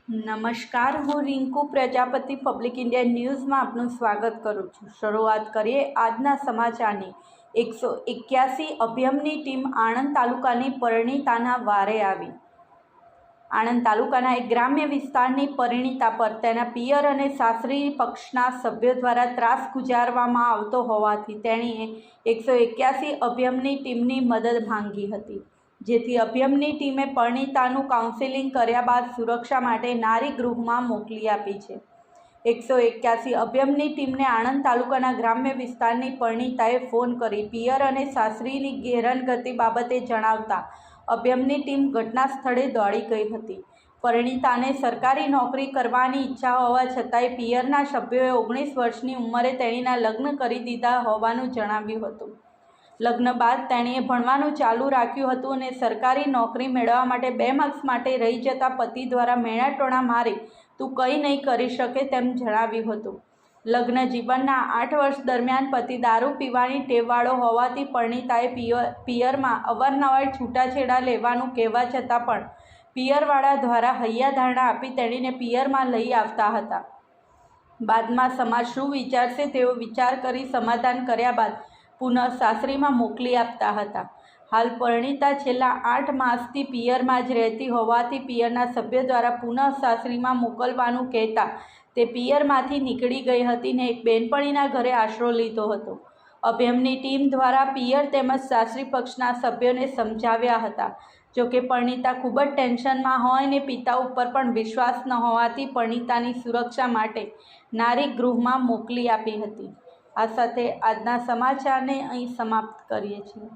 નમસ્કાર, હું Rinku Prajapati public India ન્યૂઝમાં આપનું સ્વાગત કરું છું। શરૂઆત કરીએ આજના સમાચારની। 181 અભિયમની ટીમ આણંદ તાલુકાની પરિણીતાના વારે આવી। આણંદ તાલુકાના એક ગ્રામ્ય વિસ્તારની પરિણીતા પર તેના પિયર અને સાસરી પક્ષના સભ્યો દ્વારા ત્રાસ ગુજારવામાં આવતો હોવાથી તેણીએ 181 અભિયમની ટીમની મદદ માંગી હતી, જેથી અભિયમની ટીમે પરિણીતાનું કાઉન્સેલિંગ કર્યા બાદ સુરક્ષા માટે નારી ગૃહમાં મોકલી આપી છે। 181 અભિયમની ટીમને આણંદ તાલુકાના ગ્રામ્ય વિસ્તારની પરિણીતાએ ફોન કરી પિયર અને સાસરીની હેરાનગતિ બાબતે જણાવતા અભિયમની ટીમ ઘટના સ્થળે દોડી ગઈ હતી। પરિણીતાને સરકારી નોકરી કરવાની ઈચ્છા હોવા છતાંય પિયરના સભ્યોએ 19 વર્ષની ઉંમરે તેણીના લગ્ન કરી દીધા હોવાનું જણાવ્યું હતું। લગ્ન બાદ તેણીએ ભણવાનું ચાલુ રાખ્યું હતું અને સરકારી નોકરી મેળવવા માટે 2 માર્ક્સ માટે રહી જતા પતિ દ્વારા મેણાટોણા મારી તું કંઈ નહીં કરી શકે તેમ જણાવ્યું હતું। લગ્ન જીવનના 8 વર્ષ દરમિયાન પતિ દારૂ પીવાની ટેવવાળો હોવાથી પરિણીતાએ પિયરમાં અવારનવાર છૂટાછેડા લેવાનું કહેવા છતાં પણ પિયરવાળા દ્વારા હૈયાધારણા આપી તેણીને પિયરમાં લઈ આવતા હતા। બાદમાં સમાજ શું વિચારશે તેવો વિચાર કરી સમાધાન કર્યા બાદ પુનઃ સાસરીમાં મોકલી આપતા હતા। હાલ પરિણીતા છેલ્લા 8 માસથી પિયરમાં જ રહેતી હોવાથી પિયરના સભ્ય દ્વારા પુનઃ સાસરીમાં મોકલવાનું કહેતા તે પિયરમાંથી નીકળી ગઈ હતી ને એક બહેનપણીના ઘરે આશરો લીધો હતો। અભિયમની ટીમ દ્વારા પિયર તેમજ સાસરી પક્ષના સભ્યોને સમજાવ્યા હતા, જોકે પરિણીતા ખૂબ જ ટેન્શનમાં હોય ને પિતા ઉપર પણ વિશ્વાસ ન હોવાથી પરિણીતાની સુરક્ષા માટે નારી ગૃહમાં મોકલી આપી હતી। આ સાથે આજના સમાચારને અહીં સમાપ્ત કરીએ છીએ।